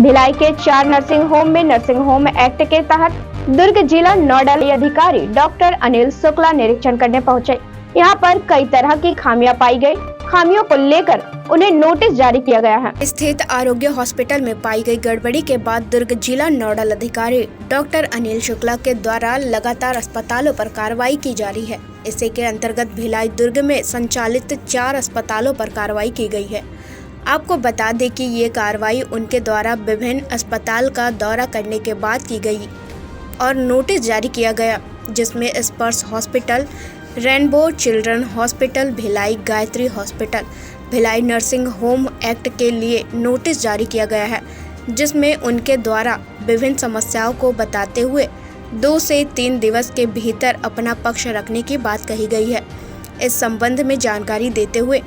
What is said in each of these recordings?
भिलाई के 4 nursing home में nursing home act के तहत दुर्ग जिला नोडल अधिकारी डॉक्टर अनिल शुक्ला निरीक्षण करने पहुंचे। यहां पर कई तरह की खामियां पाई गई। खामियों को लेकर उन्हें नोटिस जारी किया गया है। स्थित आरोग्य हॉस्पिटल में पाई गई गड़बड़ी के बाद दुर्ग जिला नोडल अधिकारी डॉक्टर अनिल शुक्ला के द्वारा लगातार अस्पतालों पर कार्रवाई की जा रही है। इसी के अंतर्गत भिलाई दुर्ग में संचालित 4 अस्पतालों पर कार्रवाई की गई है। आपको बता दें कि ये कार्रवाई उनके द्वारा विभिन्न अस्पताल का दौरा करने के बाद की गई और नोटिस जारी किया गया, जिसमें स्पर्श hospital, rainbow children hospital, Bhilai Gayatri hospital, Bhilai nursing home act के लिए नोटिस जारी किया गया है, जिसमें उनके द्वारा विभिन्न समस्याओं को बताते हुए 2 से 3 दिवस के भीतर अपना पक्ष रखने की बात कही गई है। इस संबंध में जानकारी देते हुए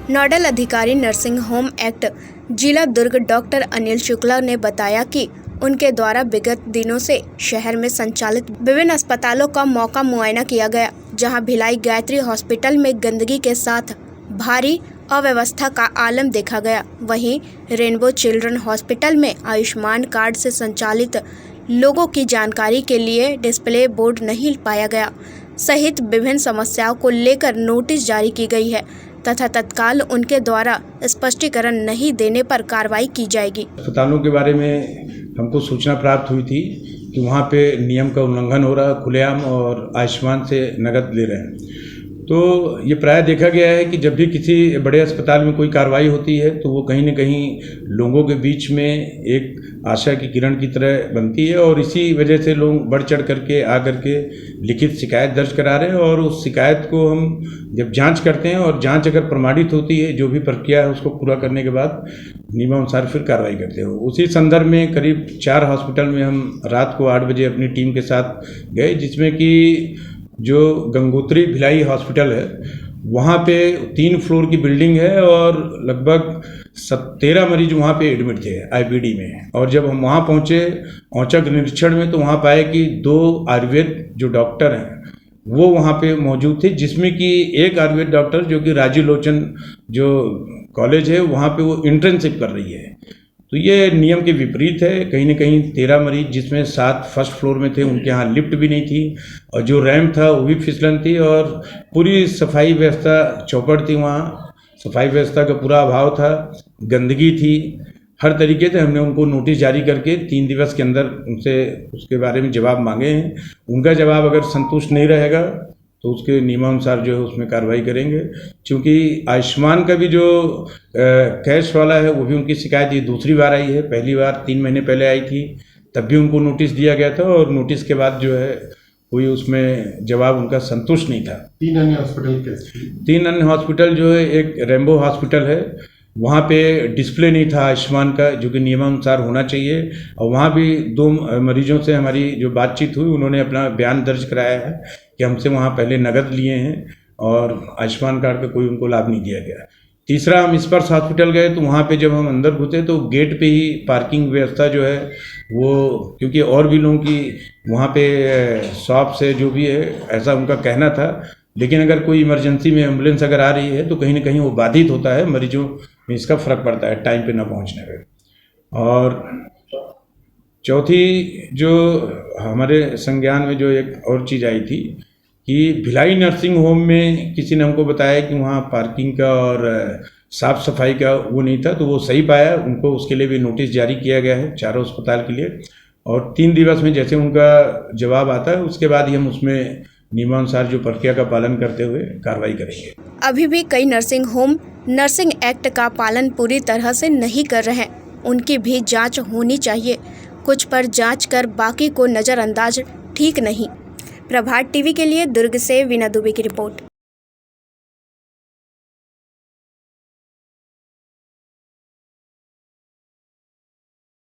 नोडल अधिकारी नर्सिंग होम एक्ट जिला दुर्ग डॉक्टर अनिल शुक्ला ने बताया कि उनके द्वारा विगत दिनों से शहर में संचालित विभिन्न अस्पतालों का मौका मुआयना किया गया, जहां भिलाई गायत्री हॉस्पिटल में गंदगी के साथ भारी अव्यवस्था का आलम देखा गया। वहीं रेनबो चिल्ड्रन हॉस्पिटल में आयुष्मान कार्ड से संचालित लोगों की जानकारी के लिए डिस्प्ले बोर्ड नहीं पाया गया, सहित विभिन्न समस्याओं को लेकर नोटिस जारी की गई है तथा तत्काल उनके द्वारा स्पष्टीकरण नहीं देने पर कार्रवाई की जाएगी। अस्पतालों के बारे में हमको सूचना प्राप्त हुई थी कि वहाँ पे नियम का उल्लंघन हो रहा खुलेआम और आयुष्मान से नकद ले रहे हैं। तो ये प्राय देखा गया है कि जब भी किसी बड़े अस्पताल में कोई कार्रवाई होती है तो वो कहीं न कहीं लोगों के बीच में एक आशा की किरण की तरह बनती है और इसी वजह से लोग बढ़ चढ़ करके आकर के लिखित शिकायत दर्ज करा रहे हैं और उस शिकायत को हम जब जांच करते हैं और जांच अगर प्रमाणित होती है, जो भी प्रक्रिया है उसको पूरा करने के बाद नियमानुसार फिर कार्रवाई करते हैं। उसी संदर्भ में करीब 4 हॉस्पिटल में हम रात को 8 बजे अपनी टीम के साथ गए, जिसमें कि जो गंगोत्री भिलाई हॉस्पिटल है वहाँ पे 3 फ्लोर की बिल्डिंग है और लगभग 13 मरीज वहाँ पे एडमिट थे आईपीडी में। और जब हम वहाँ पहुँचे औचक निरीक्षण में तो वहाँ पाए कि 2 आयुर्वेद जो डॉक्टर हैं वो वहाँ पे मौजूद थे, जिसमें कि एक आयुर्वेद डॉक्टर जो कि राजीव लोचन जो कॉलेज है वहाँ पे वो इंटर्नशिप कर रही है। तो ये नियम के विपरीत है। कहीं न कहीं 13 मरीज जिसमें 7 फर्स्ट फ्लोर में थे, उनके यहाँ लिफ्ट भी नहीं थी और जो रैंप था वो भी फिसलन थी और पूरी सफाई व्यवस्था चौपट थी। वहाँ सफाई व्यवस्था का पूरा अभाव था, गंदगी थी, हर तरीके से हमने उनको नोटिस जारी करके 3 दिवस के अंदर उनसे उसके बारे में जवाब मांगे हैं। उनका जवाब अगर संतुष्ट नहीं रहेगा तो उसके नियमानुसार जो है उसमें कार्रवाई करेंगे। क्योंकि आयुष्मान का भी जो कैश वाला है वो भी उनकी शिकायत ये दूसरी बार आई है। पहली बार 3 महीने पहले आई थी, तब भी उनको नोटिस दिया गया था और नोटिस के बाद जो है कोई उसमें जवाब उनका संतुष्ट नहीं था। 3 अन्य हॉस्पिटल कैसे? 3 अन्य हॉस्पिटल जो है, एक रेनबो हॉस्पिटल है, वहाँ पे डिस्प्ले नहीं था आयुष्मान का जो कि नियमानुसार होना चाहिए और वहाँ भी 2 मरीजों से हमारी जो बातचीत हुई उन्होंने अपना बयान दर्ज कराया है कि हमसे वहाँ पहले नकद लिए हैं और आयुष्मान कार्ड का कोई उनको लाभ नहीं दिया गया। तीसरा हम स्पर्श हॉस्पिटल गए तो वहाँ पे जब हम अंदर घुसे तो गेट पे ही पार्किंग व्यवस्था जो है वो, क्योंकि और भी लोगों की वहाँ पे शॉप से जो भी है ऐसा उनका कहना था, लेकिन अगर कोई इमरजेंसी में एम्बुलेंस अगर आ रही है तो कहीं ना कहीं वो बाधित होता है, मरीजों में इसका फ़र्क पड़ता है टाइम पे ना पहुंचने पे। और चौथी जो हमारे संज्ञान में जो एक और चीज़ आई थी कि भिलाई नर्सिंग होम में किसी ने हमको बताया कि वहाँ पार्किंग का और साफ़ सफाई का वो नहीं था, तो वो सही पाया। उनको उसके लिए भी नोटिस जारी किया गया है चारों अस्पताल के लिए और 3 दिवस में जैसे उनका जवाब आता है उसके बाद ही हम उसमें नियमानुसार जो प्रक्रिया का पालन करते हुए कार्रवाई करेंगे। अभी भी कई नर्सिंग होम नर्सिंग एक्ट का पालन पूरी तरह से नहीं कर रहे हैं, उनकी भी जांच होनी चाहिए। कुछ पर जांच कर बाकी को नज़रअंदाज ठीक नहीं। प्रभात टीवी के लिए दुर्ग से वीना दुबे की रिपोर्ट।